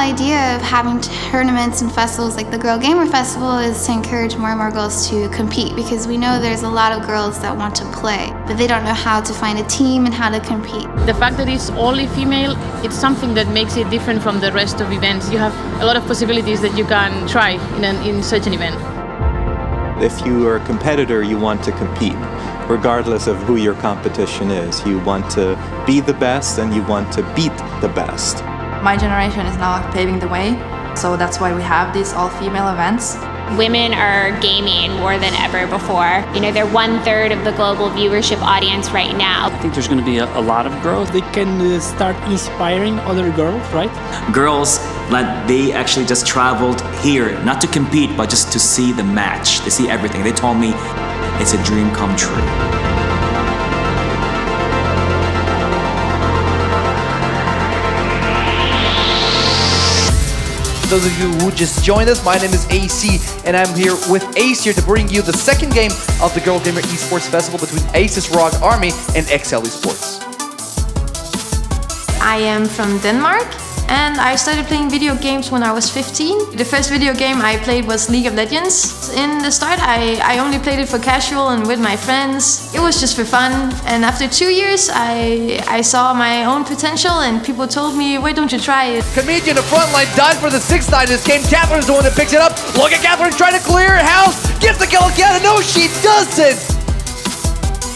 idea of having tournaments and festivals like the Girl Gamer Festival is to encourage more and more girls to compete, because we know there's a lot of girls that want to play, but they don't know how to find a team and how to compete. The fact that it's only female, it's something that makes it different from the rest of events. You have a lot of possibilities that you can try in such an event. If you are a competitor, you want to compete, regardless of who your competition is. You want to be the best and you want to beat the best. My generation is now paving the way, so that's why we have these all-female events. Women are gaming more than ever before. You know, they're 1/3 of the global viewership audience right now. I think there's going to be a lot of growth. They can start inspiring other girls, right? Girls, like, they actually just traveled here, not to compete, but just to see the match, to see everything. They told me it's a dream come true. Those of you who just joined us, my name is AC, and I'm here with Ace here to bring you the second game of the Girl Gamer Esports Festival between Ace's Rogue Army and XL Esports. I am from Denmark, and I started playing video games when I was 15. The first video game I played was League of Legends. In the start, I only played it for casual and with my friends. It was just for fun, and after 2 years, I saw my own potential, and people told me, why don't you try it? Comedian in the front line died for the 6th time in this game. Catherine's the one that picks it up. Look at Catherine trying to clear her house. Gets the kill again, and no, she doesn't.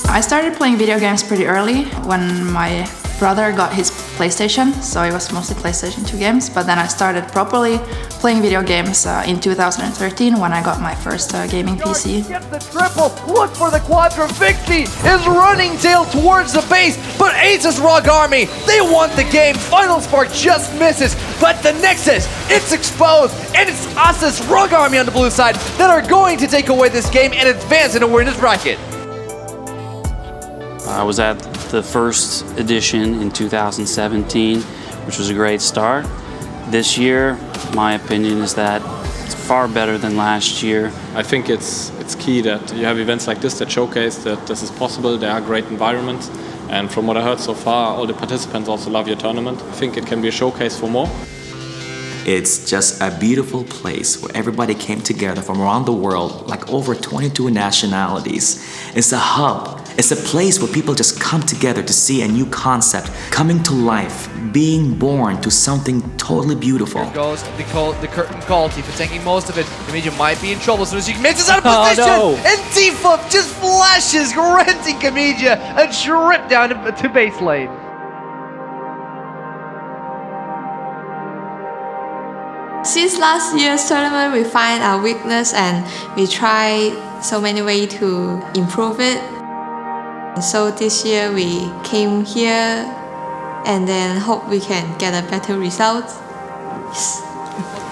I started playing video games pretty early when my brother got his PlayStation, so it was mostly PlayStation 2 games, but then I started properly playing video games in 2013 when I got my first gaming PC. Gets the triple, look for the quadra. Vixie is running tail towards the base, but Ace's Rogue Army, they want the game. Final Spark just misses, but the Nexus, it's exposed, and it's Ace's Rogue Army on the blue side that are going to take away this game and advance in the winners bracket. I was at the first edition in 2017, which was a great start. This year, my opinion is that it's far better than last year. I think it's key that you have events like this that showcase that this is possible. There are great environments, and from what I heard so far, all the participants also love your tournament. I think it can be a showcase for more. It's just a beautiful place where everybody came together from around the world, like over 22 nationalities. It's a hub. It's a place where people just come together to see a new concept coming to life, being born to something totally beautiful. Here goes the curtain call. Tifa taking most of it. Comedian might be in trouble as soon as he misses out of position. Oh, no. And Tifa just flashes, granting Comedian a trip down to base lane. Since last year's tournament, we find our weakness and we try so many ways to improve it. So this year we came here and then hope we can get a better result. Yes.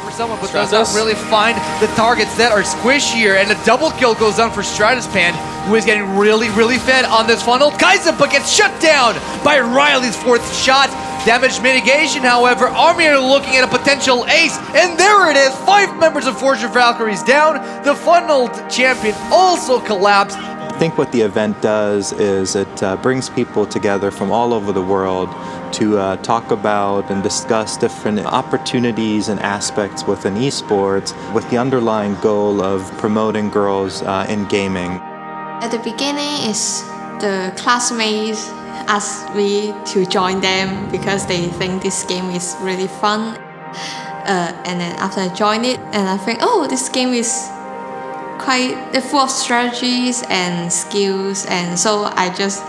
For someone but does not really find the targets that are squishier, and a double kill goes down for Stratuspan, who is getting really fed on this funnel. Kaizen but gets shut down by Riley's 4th shot. Damage mitigation, however, Army are looking at a potential ace, and there it is, 5 members of Fortune Valkyries down. The funneled champion also collapsed. I think what the event does is it brings people together from all over the world to talk about and discuss different opportunities and aspects within esports with the underlying goal of promoting girls in gaming. At the beginning, it's the classmates ask me to join them because they think this game is really fun. And then after I join it, and I think, oh, this game is quite full of strategies and skills, and so I just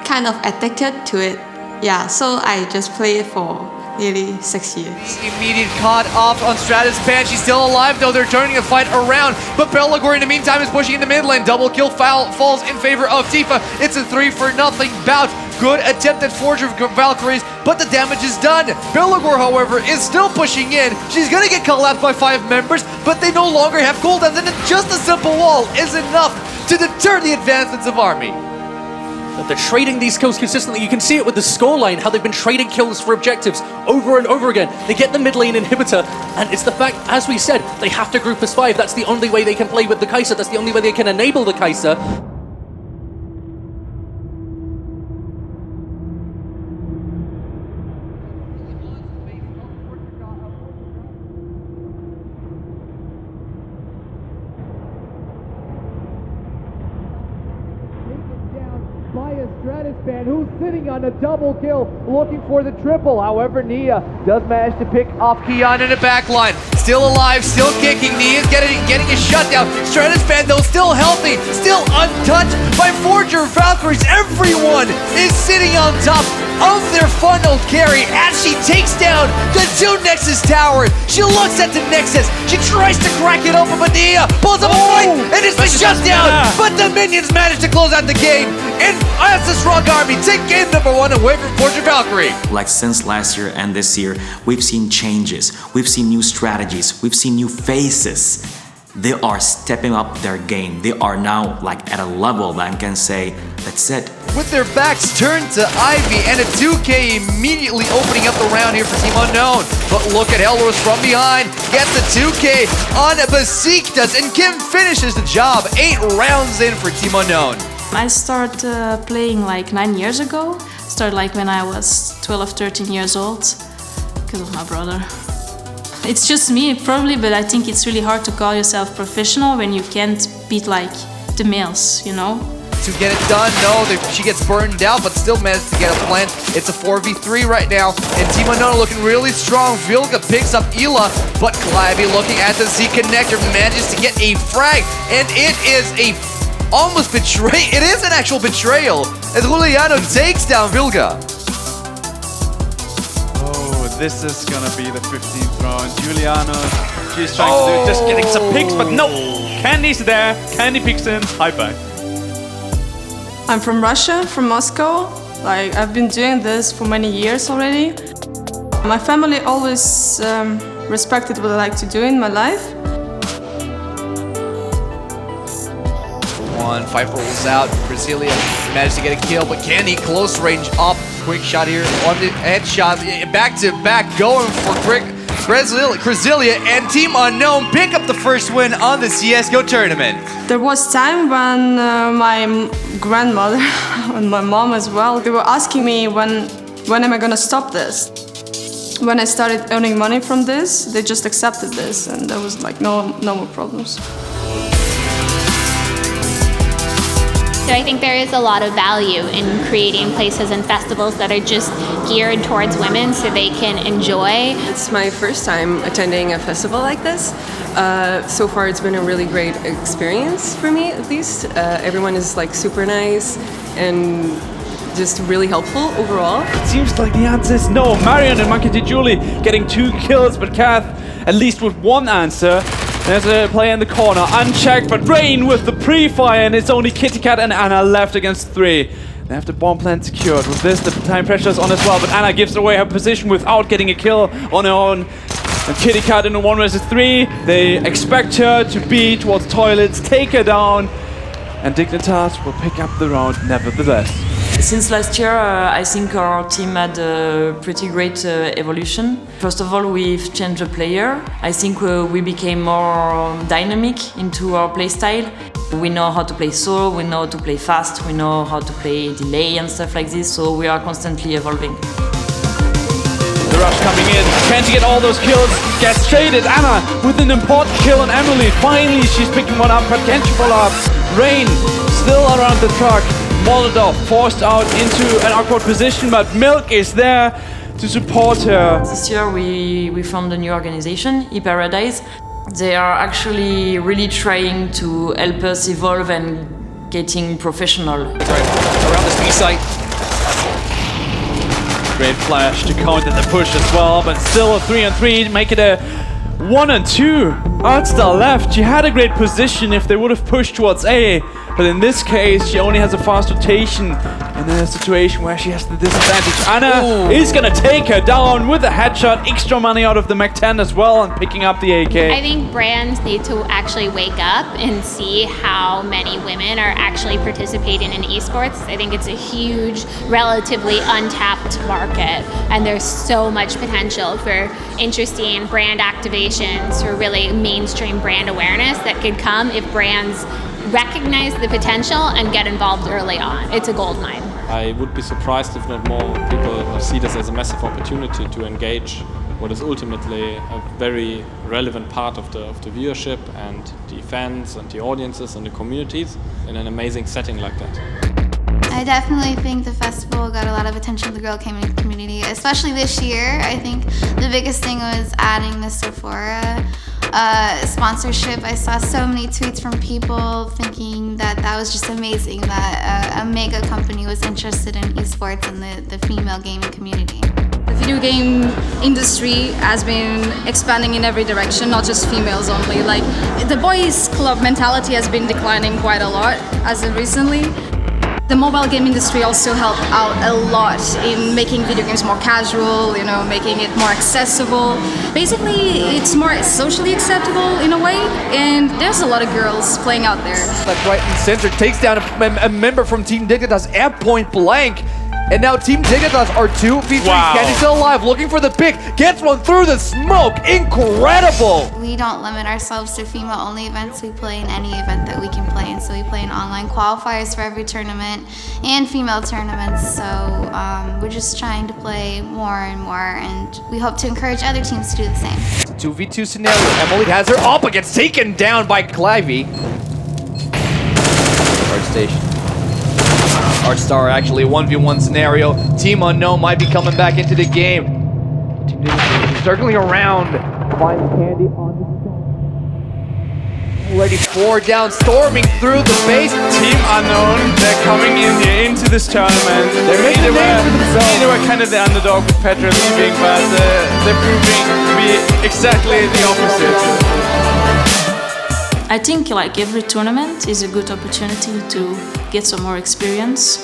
kind of addicted to it. Yeah, so I just play it for nearly 6 years. Immediate caught off on Stratuspan. She's still alive though. They're turning the fight around, but Belagor in the meantime is pushing in the mid lane. Double kill falls in favor of Tifa. It's a 3-0 bout. Good attempt at Forger Valkyries, but the damage is done. Belagor, however, is still pushing in. She's gonna get collapsed by 5 members, but they no longer have cooldowns, and just a simple wall is enough to deter the advancements of Army. They're trading these kills consistently. You can see it with the scoreline, how they've been trading kills for objectives over and over again. They get the mid lane inhibitor, and it's the fact, as we said, they have to group as 5. That's the only way they can play with the Kai'Sa. That's the only way they can enable the Kai'Sa. a Stratus fan who's sitting on a double kill, looking for the triple. However, Nia does manage to pick off Kian in the back line. Still alive, still kicking. Nia's getting a shutdown. Stratus fan, though, still healthy, still untouched by Forger Valkyries. Everyone is sitting on top of their funneled carry as she takes down the 2 Nexus tower. She looks at the Nexus. She tries to crack it open, but Nia pulls up a fight, and it's the shutdown. But the minions manage to close out the game. And as the Strong Army take game number 1 away from Fortune Valkyrie. Like since last year and this year, we've seen changes. We've seen new strategies. We've seen new faces. They are stepping up their game. They are now like at a level that I can say, that's it. With their backs turned to Ivy and a 2K immediately opening up the round here for Team Unknown. But look at Elros from behind, gets the 2K on Besiktas, and Kim finishes the job. 8 rounds in for Team Unknown. I started playing like 9 years ago. Started like when I was 12, 13 years old because of my brother. It's just me probably, but I think it's really hard to call yourself professional when you can't beat like the males, you know? To get it done, no, she gets burned out, but still managed to get a plant. It's a 4v3 right now, and Team Unknown looking really strong. Vilga picks up Ela, but Clivey looking at the Z connector manages to get a frag, and it is a almost betray. It is an actual betrayal as Juliano takes down Vilga. This is gonna be the 15th round. Juliano, she's trying to do just getting some picks, but no! Candy's there, Candy picks in, high back. I'm from Russia, from Moscow. Like, I've been doing this for many years already. My family always respected what I like to do in my life. 1, 5 rolls out. Brasilia managed to get a kill, but Candy close range up. Quick shot here on the headshot. Back to back, going for quick. Brasilia and Team Unknown pick up the first win on the CSGO tournament. There was time when my grandmother and my mom as well, they were asking me when am I gonna stop this? When I started earning money from this, they just accepted this, and there was like no more problems. So I think there is a lot of value in creating places and festivals that are just geared towards women so they can enjoy. It's my first time attending a festival like this. So far it's been a really great experience for me, at least. Everyone is like super nice and just really helpful overall. It seems like the answer is no. Marion and Monkey D. Julie getting 2 kills, but Kath at least with 1 answer. There's a player in the corner, unchecked, but Rain with the pre-fire, and it's only Kitty Cat and Anna left against 3. They have the bomb plant secured. With this, the time pressure is on as well, but Anna gives away her position without getting a kill on her own. And Kitty Cat in a 1 vs 3. They expect her to be towards toilets, take her down, and Dignitas will pick up the round nevertheless. Since last year, I think our team had a pretty great evolution. First of all, we've changed the player. I think we became more dynamic into our playstyle. We know how to play solo, we know how to play fast, we know how to play delay and stuff like this, so we are constantly evolving. The rush coming in, can't get all those kills, gets traded. Anna with an important kill on Emily. Finally, she's picking one up, but can she follow up? Rain still around the truck. Molotov forced out into an awkward position, but Milk is there to support her. This year we formed a new organization, eParadise. They are actually really trying to help us evolve and getting professional. Around this B site. Great flash to counter the push as well, but still a 3-on-3, make it a 1-on-2. Artstar left. She had a great position if they would have pushed towards A, but in this case she only has a fast rotation in a situation where she has the disadvantage. Anna is gonna take her down with a headshot. Extra money out of the Mac 10 as well, and picking up the AK. I think brands need to actually wake up and see how many women are actually participating in esports. I think it's a huge, relatively untapped market, and there's so much potential for interesting brand activations, for really mainstream brand awareness that could come if brands recognize the potential and get involved early on. It's a gold mine. I would be surprised if not more people see this as a massive opportunity to engage what is ultimately a very relevant part of the viewership and the fans and the audiences and the communities in an amazing setting like that. I definitely think the festival got a lot of attention from the girl gaming community, especially this year. I think the biggest thing was adding the Sephora sponsorship. I saw so many tweets from people thinking that that was just amazing, that a mega company was interested in esports and the female gaming community. The video game industry has been expanding in every direction, not just females only. Like, the boys club mentality has been declining quite a lot as of recently. The mobile game industry also helped out a lot in making video games more casual, you know, making it more accessible. Basically, it's more socially acceptable in a way, and there's a lot of girls playing out there. Left, right, and center takes down a member from Team Dignitas at point blank. And now Team Dignitas are 2 featuring Candy still alive, looking for the pick. Gets one through the smoke. Incredible! We don't limit ourselves to female-only events. We play in any event that we can play in. So we play in online qualifiers for every tournament and female tournaments. So we're just trying to play more and more, and we hope to encourage other teams to do the same. It's a 2v2 scenario. Emily has her up, but gets taken down by Clivey. Guard station. Artstar actually a 1v1 scenario. Team Unknown might be coming back into the game. Team Dignitas circling around. Finds Candy on the already 4 down, storming through the base. Team Unknown, they're coming in here into this tournament. They were kind of the underdog with Petra leaving, but they're proving to be exactly the opposite. I think like every tournament is a good opportunity to get some more experience,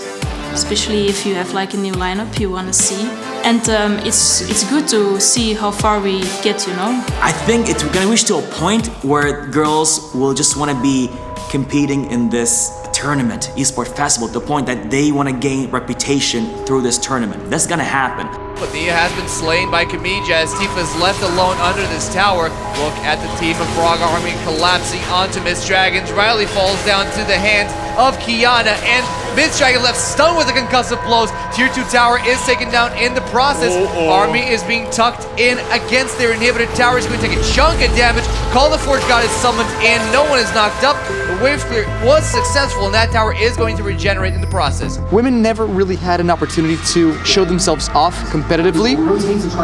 especially if you have like a new lineup you want to see. And it's good to see how far we get, you know. I think it's gonna reach to a point where girls will just want to be competing in this tournament, Esports Festival, to the point that they want to gain reputation through this tournament. That's gonna happen. But Nia has been slain by Kamija as Tifa is left alone under this tower. Look at the team of Frog Army collapsing onto Miss Dragons. Riley falls down to the hands of Kiana, and Miss Dragon left stunned with the concussive blows. Tier 2 tower is taken down in the process. Army is being tucked in against their inhibited tower. Is going to take a chunk of damage. Call the Forge God is summoned in. No one is knocked up. The wave clear was successful, and that tower is going to regenerate in the process. Women never really had an opportunity to show themselves off competitively.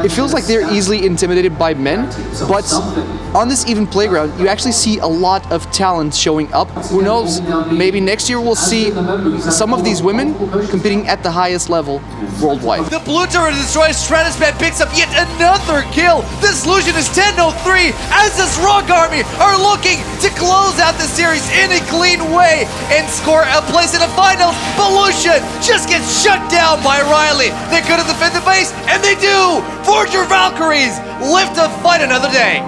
It feels like they're easily intimidated by men, but on this even playground, you actually see a lot of talent showing up. Who knows, maybe next year we'll see some of these women competing at the highest level worldwide. The blue turret destroys. Stratusman picks up yet another kill. The solution is 10-03 as this Rock Army are looking to close out the series in a clean way and score a place in the finals. But Lucian just gets shut down by Riley. They could have defended the base, and they do! Forger Valkyries live to fight another day.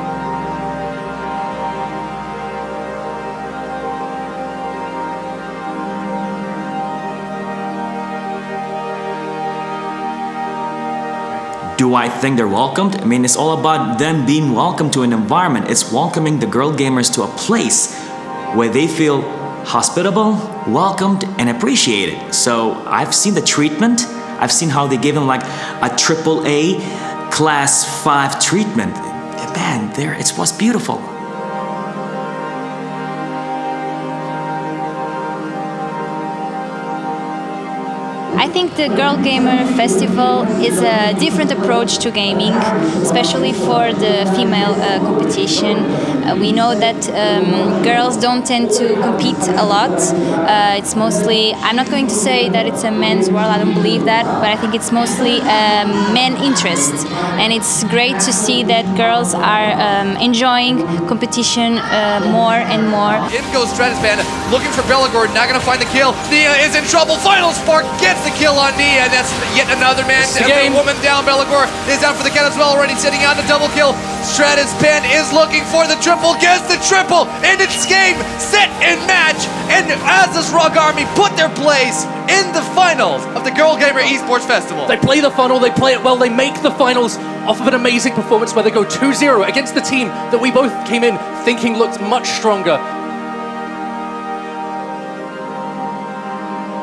Do I think they're welcomed? I mean, it's all about them being welcomed to an environment. It's welcoming the girl gamers to a place where they feel hospitable, welcomed, and appreciated. So I've seen the treatment. I've seen how they give them like a AAA class 5 treatment. Man, it was beautiful. I think the Girl Gamer Festival is a different approach to gaming, especially for the female competition. We know that girls don't tend to compete a lot. It's mostly, I'm not going to say that it's a men's world, I don't believe that, but I think it's mostly men interest. And it's great to see that girls are enjoying competition more and more. In goes Stratusman, looking for Belagor, not going to find the kill. Nia is in trouble. Final Spark gets the kill on Nia, and that's yet another man. A woman down. Belagor is down for the count as well, already sitting out a double kill. Stratusman is looking for the triple, gets the triple, and it's game, set, and match. And as this Rock Army put their place in the finals of the Girl Gamer Esports Festival. They play the funnel, they play it well, they make the finals off of an amazing performance where they go 2-0 against the team that we both came in thinking looked much stronger.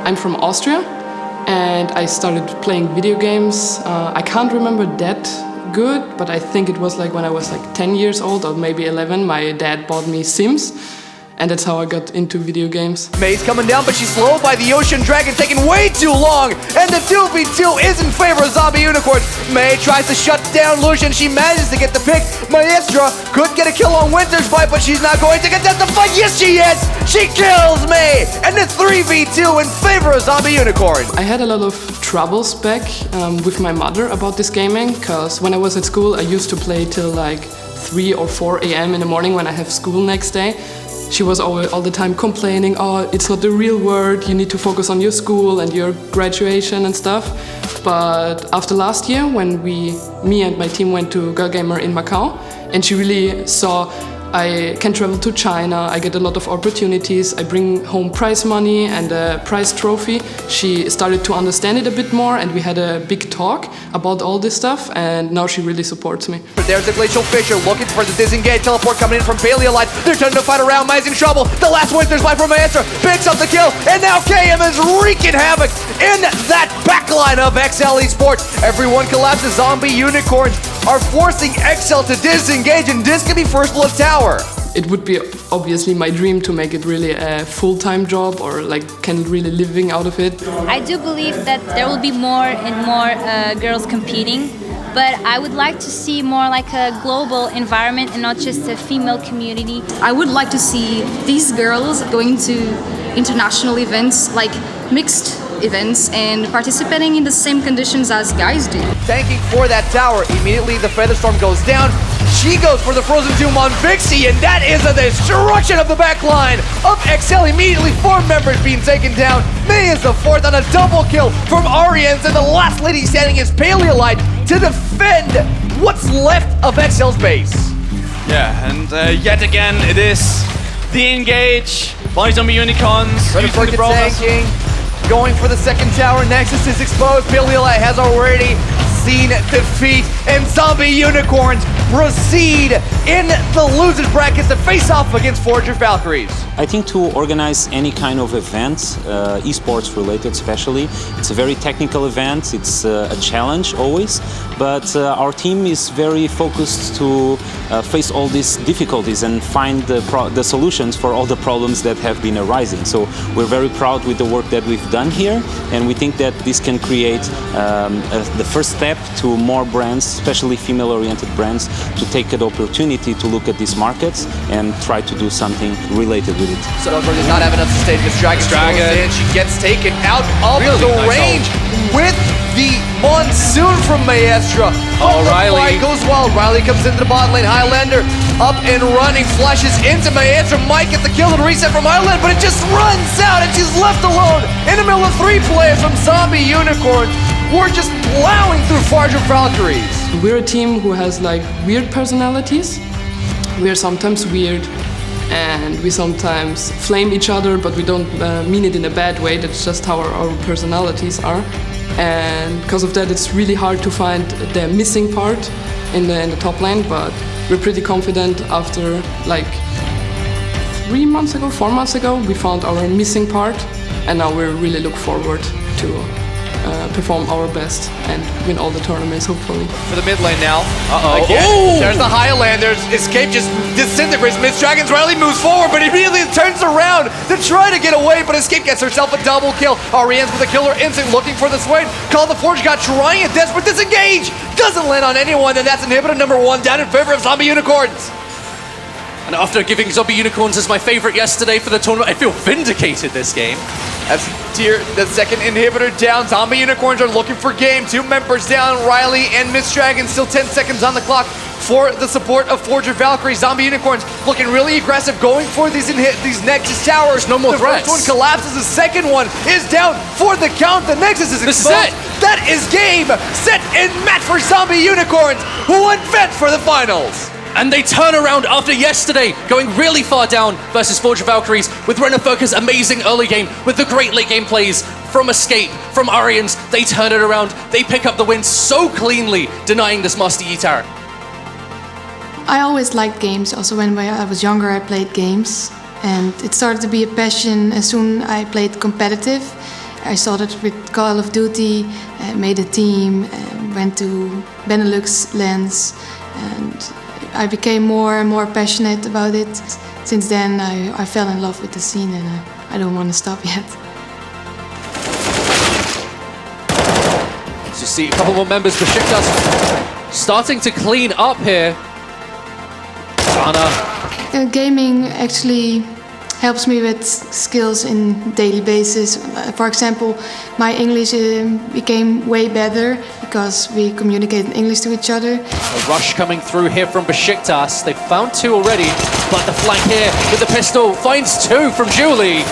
I'm from Austria, and I started playing video games. I can't remember that good, but I think it was like when I was like 10 years old or maybe 11, my dad bought me Sims. and that's how I got into video games. May's coming down, but she's slowed by the Ocean Dragon, taking way too long. And the 2v2 is in favor of Zombie Unicorn. May tries to shut down Lucian. She manages to get the pick. Maestra could get a kill on Winter's Bite, but she's not going to contest the fight. Yes, she is. She kills May. And it's 3v2 in favor of Zombie Unicorn. I had a lot of troubles back with my mother about this gaming, because when I was at school, I used to play till like 3 or 4 a.m. in the morning when I have school next day. She was all the time complaining, oh, it's not the real world, you need to focus on your school and your graduation and stuff. But after last year, when me and my team went to Girl Gamer in Macau, and she really saw I can travel to China, I get a lot of opportunities, I bring home prize money and a prize trophy. She started to understand it a bit more, and we had a big talk about all this stuff, and now she really supports me. There's the Glacial Fisher looking for the disengage teleport coming in from Paleolite. They're trying to fight around. May's in trouble. The last Winter's Life from Maestra picks up the kill, and now KM is wreaking havoc in that backline of XL Esports. Everyone collapses. Zombie Unicorns are forcing XL to disengage, and this could be First Blood Tower. It would be obviously my dream to make it really a full-time job, or like can really living out of it. I do believe that there will be more and more girls competing, but I would like to see more like a global environment and not just a female community. I would like to see these girls going to international events, like mixed events, and participating in the same conditions as guys do. Tanking for that tower. Immediately the Featherstorm goes down. She goes for the Frozen Tomb on Vixie, and that is a destruction of the backline of XL. Immediately 4 members being taken down. May is the 4th on a double kill from Arians, and the last lady standing is Paleolite to defend what's left of XL's base. Yeah, and yet again it is the engage by Zombie Unicorns. Ready for the tanking. Going for the second tower. Nexus is exposed. Paleolite has already seen defeat, and Zombie Unicorns proceed in the losers bracket to face off against Forger Valkyries. I think to organize any kind of event, esports related especially, it's a very technical event, it's a challenge always, but our team is very focused to face all these difficulties and find the solutions for all the problems that have been arising. So we're very proud with the work that we've done here, and we think that this can create the first step to more brands, especially female-oriented brands, to take the opportunity to look at these markets and try to do something related with it. So does not have enough to stay. Miss Dragon. And she gets taken out of the range with the Monsoon from Maestra. Oh, Riley goes wild. Riley comes into the bot lane. Highlander up and running, flashes into Maestra. Might get the kill and reset from Highlander, but it just runs out, and she's left alone in the middle of 3 players from Zombie Unicorn. We're just plowing through Forger Valkyries. We're a team who has like weird personalities. We're sometimes weird, and we sometimes flame each other, but we don't mean it in a bad way. That's just how our personalities are. And because of that, it's really hard to find the missing part in the top lane, but we're pretty confident. After like 4 months ago, we found our missing part, and now we really look forward to perform our best and win all the tournaments, hopefully. For the mid lane now. There's the Highlanders. Escape just disintegrates. Miss Dragons Riley moves forward, but immediately turns around to try to get away, but Escape gets herself a double kill. Ariane's with a killer instinct looking for the Swain. Call the Forge got trying a desperate disengage. Doesn't land on anyone, and that's inhibitor number 1 down in favor of Zombie Unicorns. And after giving Zombie Unicorns as my favorite yesterday for the tournament, I feel vindicated this game. As the second inhibitor down, Zombie Unicorns are looking for game. 2 members down, Riley and Miss Dragon. Still 10 seconds on the clock for the support of Forger Valkyrie. Zombie Unicorns looking really aggressive, going for these Nexus towers. No more threats. The first one collapses, the second one is down for the count. The Nexus is exposed. This is it. That is game, set, and match for Zombie Unicorns, who advance for the finals. And they turn around after yesterday, going really far down versus Forger Valkyries, with Renafoca's amazing early game, with the great late game plays from Escape, from Arians. They turn it around, they pick up the win so cleanly, denying this Master Yi tower. I always liked games. Also when I was younger, I played games, and it started to be a passion as soon as I played competitive. I started with Call of Duty, made a team, went to Benelux lands, and I became more and more passionate about it. since then I fell in love with the scene, and I don't want to stop yet. As you see a couple more members, Besiktas starting to clean up here. Anna. Gaming actually helps me with skills in daily basis. For example, my English became way better because we communicate in English to each other. A rush coming through here from Besiktas. They've found two already, but the flank here with the pistol finds two from Julie.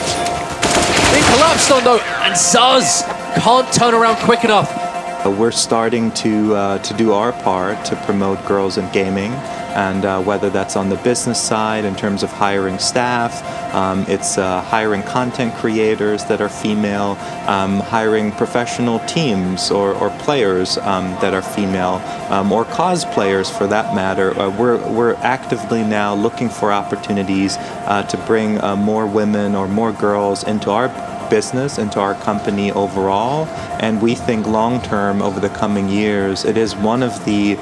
Being collapsed on though, and Zuz can't turn around quick enough. We're starting to do our part to promote girls in gaming, and whether that's on the business side in terms of hiring staff, it's hiring content creators that are female, hiring professional teams or players that are female, or cosplayers for that matter. We're actively now looking for opportunities to bring more women or more girls into our business, into our company overall, and we think long term over the coming years it is one of the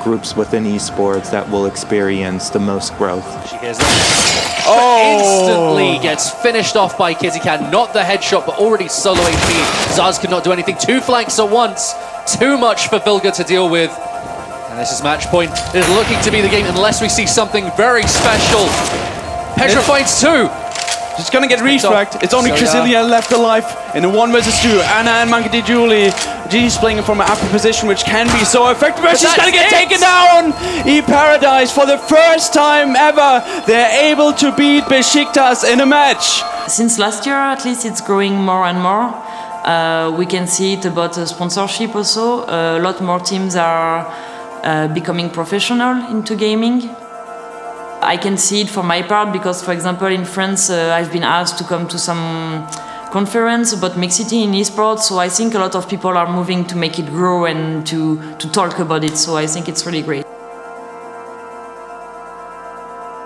groups within esports that will experience the most growth. She hears that. Instantly gets finished off by Kitty Cat. Not the headshot, but already solo AP. Zaz could not do anything. Two flanks at once. Too much for Vilga to deal with. And this is match point. It is looking to be the game unless we see something very special. Petra finds two. She's gonna get refragged. It's only Crasilia left alive in a 1 versus 2. Anna and Monkey Julie. She's playing from an upper position, which can be so effective, but she's gonna get taken down! E-Paradise, for the first time ever, they're able to beat Besiktas in a match. Since last year, at least, it's growing more and more. We can see it about sponsorship also. A lot more teams are becoming professional into gaming. I can see it for my part because, for example, in France, I've been asked to come to some conference about mixity in esports, so I think a lot of people are moving to make it grow and to talk about it, so I think it's really great.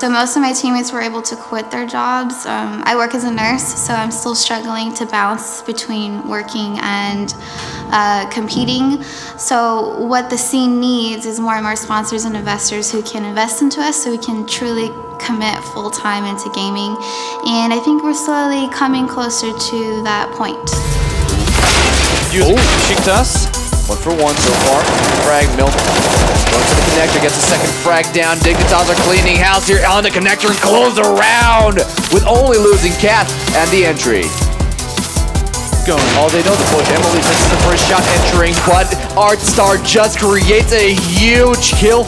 So most of my teammates were able to quit their jobs. I work as a nurse, so I'm still struggling to balance between working and competing. So what the scene needs is more and more sponsors and investors who can invest into us so we can truly commit full time into gaming. And I think we're slowly coming closer to that point. Using Besiktas. 1 for 1 so far. Frag Milk. Going to the connector, gets a second frag down. Dignitas are cleaning house here on the connector and close around with only losing Kath and the entry. Going. Oh, they know the push. Emily misses the first shot entering, but Artstar just creates a huge kill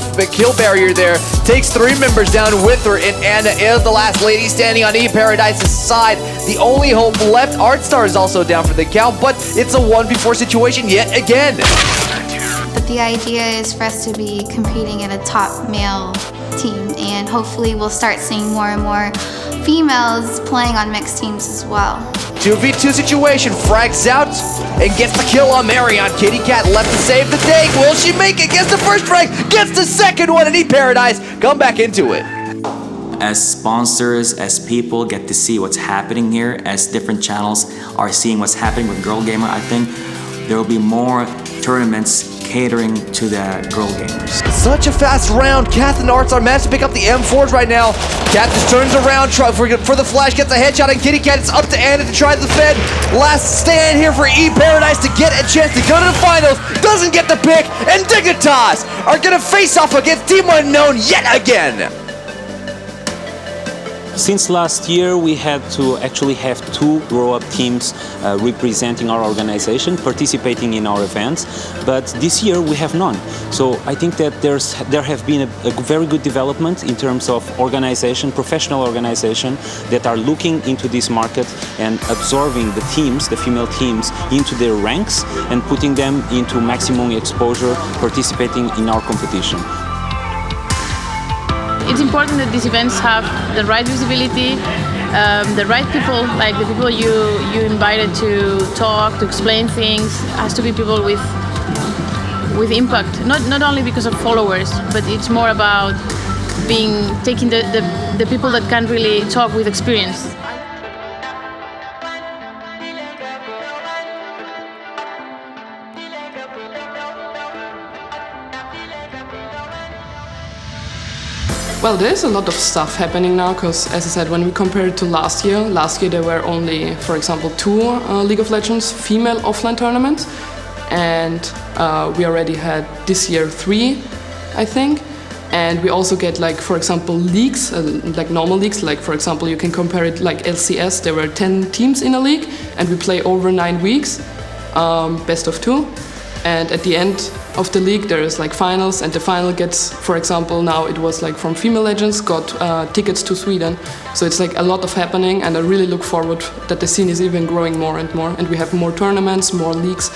barrier there. Takes 3 members down with her, and Anna is the last lady standing on E-Paradise's side. The only hope left. Artstar is also down for the count, but it's a 1v4 situation yet again. But the idea is for us to be competing in a top male team, and hopefully we'll start seeing more and more females playing on mixed teams as well. 2v2 situation, frags out and gets the kill on Marion. Kitty Cat left to save the day. Will she make it? Gets the first frag, gets the second one, and E-Paradise come back into it. As sponsors, as people get to see what's happening here, as different channels are seeing what's happening with Girl Gamer, I think there will be more tournaments catering to the girl gamers. Such a fast round. Kath and Arts are managed to pick up the M4s right now. Kath just turns around for the flash, gets a headshot, and Kitty Cat, it's up to Anna to try the fed. Last stand here for E-Paradise to get a chance to go to the finals. Doesn't get the pick, and Dignitas are gonna face off against Team Unknown yet again. Since last year, we had to actually have 2 grow-up teams representing our organization, participating in our events, but this year we have none. So I think that there have been a very good development in terms of organization, professional organization, that are looking into this market and absorbing the teams, the female teams, into their ranks and putting them into maximum exposure, participating in our competition. It's important that these events have the right visibility, the right people, like the people you invited to talk, to explain things, has to be people with impact. Not only because of followers, but it's more about taking the people that can really talk with experience. Well, there's a lot of stuff happening now because, as I said, when we compare it to last year there were only, for example, 2 League of Legends female offline tournaments, and we already had this year 3, I think. And we also get, like, for example, leagues, like normal leagues. Like, for example, you can compare it like LCS. There were 10 teams in a league, and we play over 9 weeks, best of 2. And at the end of the league, there is like finals, and the final gets, for example, now it was like from Female Legends, got tickets to Sweden. So it's like a lot of happening, and I really look forward that the scene is even growing more and more, and we have more tournaments, more leagues,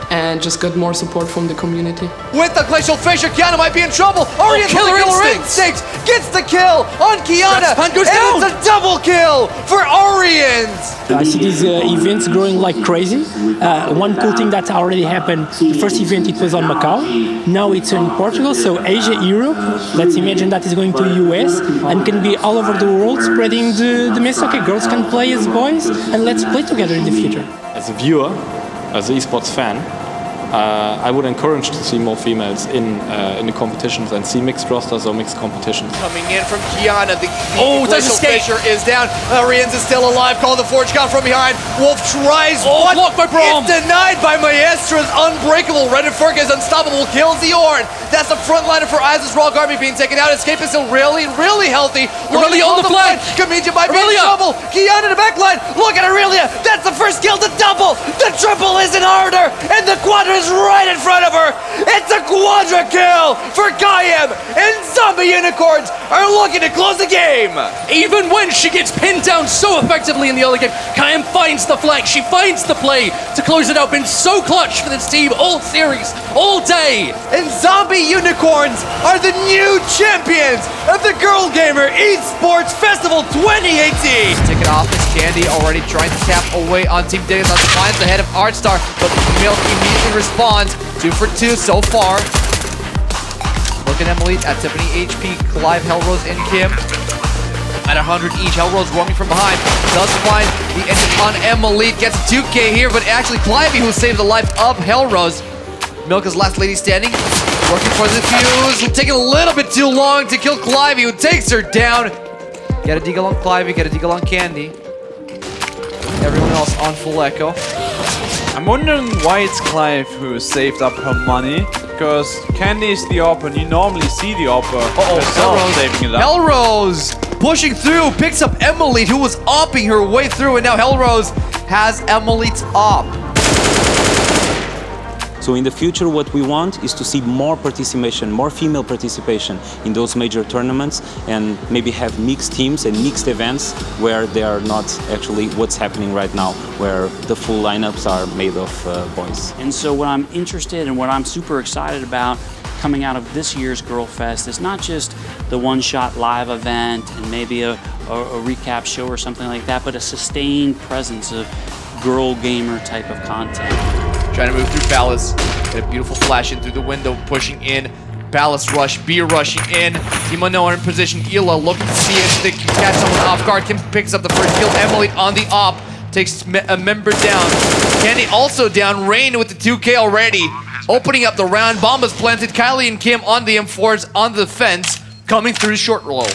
and just got more support from the community. With the glacial fissure, Kiana might be in trouble. Orient's killer instinct gets the kill on Kiana, Pan goes and down. it's a double kill for Orient. I see these events growing like crazy. One cool thing that already happened, the first event it was on Macau, now it's in Portugal, so Asia, Europe. Let's imagine that is going to US and can be all over the world, spreading the message, okay, girls can play as boys, and let's play together in the future. As a viewer, as an esports fan, I would encourage to see more females in the competitions and see mixed rosters or mixed competitions. Coming in from Kiana, the does glacial escape. fissure is down. Orient's is still alive, called the Forge Count from behind. Wolf tries, Oh, but blocked by Braum. it's denied by Maestro's unbreakable. Red and Ferg is unstoppable, kills the Orn. That's the frontliner for Isis Rock Army being taken out. Escape is still really healthy. Aurelia on the flank. Kamiya might be in Aurelia. trouble. Kiana in the backline. Look at Aurelia. That's the first kill, the double. The triple isn't harder, and the quadra is right in front of her. It's a quadra kill for Kayem, and Zombie Unicorns are looking to close the game. Even when she gets pinned down so effectively in the early game, Kayem finds the flank, she finds the play to close it out. Been so clutch for this team all series, all day. And Zombie Unicorns are the new champions of the Girl Gamer Esports Festival 2018. Take it off as Candy already trying to tap away on Team Diggs. Finds the head of Artstar, but Milk immediately responds. 2 for 2 so far. Look at Emily at 70 HP. Clive, Hellrose, and Kim at 100 each. Hellrose roaming from behind. Does find the engine on Emily. Gets 2K here, but actually Clivey who saved the life of Hellrose. Milka's last lady standing. Working for the fuse. Taking a little bit too long to kill Clivey, who takes her down. Get a deagle on Clivey. Get a deagle on Candy. Everyone else on full echo. I'm wondering why it's Clive who saved up her money, because Candy is the AWP and you normally see the AWP herself saving it up. Hellrose pushing through, picks up Emily, who was opping her way through, and now Hellrose has Emily's op. So in the future, what we want is to see more participation, more female participation in those major tournaments, and maybe have mixed teams and mixed events where they are not actually what's happening right now, where the full lineups are made of boys. And so what I'm interested and what I'm super excited about coming out of this year's Girl Fest is not just the one-shot live event and maybe a recap show or something like that, but a sustained presence of girl gamer type of content. Trying to move through Palace. Get a beautiful flash in through the window, pushing in. Palace rush, B rushing in. Team Unknown in position. Ela looking to see if they can catch someone off guard. Kim picks up the first kill. Emily on the op. Takes a member down. Candy also down. Rain with the 2K already. Opening up the round. Bomb is planted. Kylie and Kim on the M4s on the fence. Coming through short roll.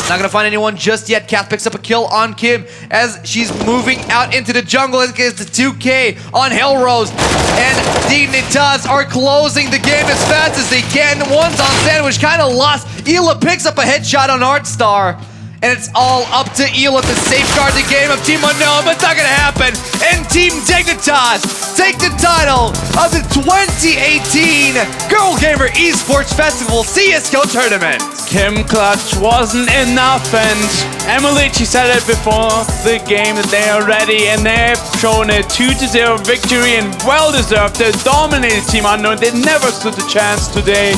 Not gonna find anyone just yet. Kath picks up a kill on Kim as she's moving out into the jungle. It gets the 2K on Hellrose. And Dignitas are closing the game as fast as they can. One's on Sandwich, kind of lost. Ela picks up a headshot on Artstar. And it's all up to Ela to safeguard the game of Team Unknown, but it's not gonna happen. And Team Dignitas take the title of the 2018 Girl Gamer Esports Festival CSGO Tournament. Kim Clutch wasn't enough, and Emily, she said it before the game that they are ready, and they've shown a 2-0 victory and well deserved. They dominated Team Unknown. They never stood a chance today.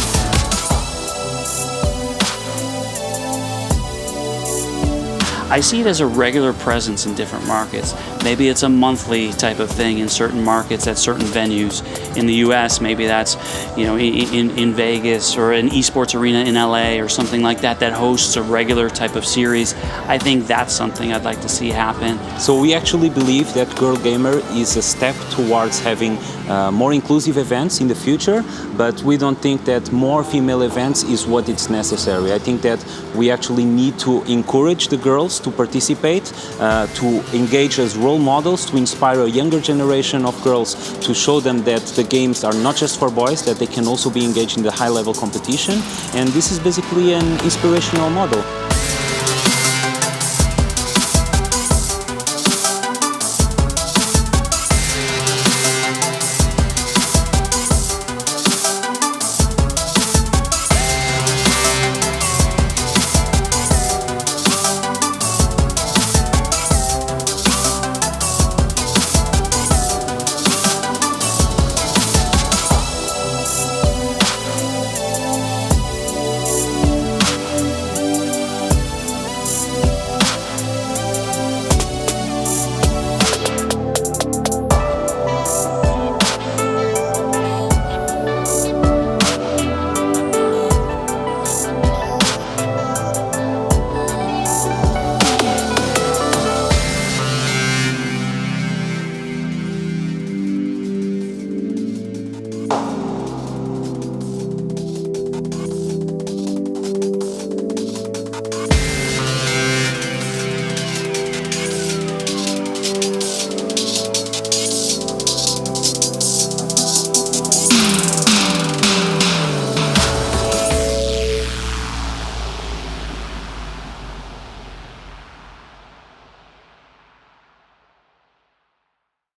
I see it as a regular presence in different markets. Maybe it's a monthly type of thing in certain markets at certain venues. In the US, maybe that's, you know, in Vegas or an esports arena in LA or something like that that hosts a regular type of series. I think that's something I'd like to see happen. So we actually believe that Girl Gamer is a step towards having more inclusive events in the future, but we don't think that more female events is what it's necessary. I think that we actually need to encourage the girls to participate, to engage as role models, to inspire a younger generation of girls, to show them that the games are not just for boys, that they can also be engaged in the high-level competition, and this is basically an inspirational model.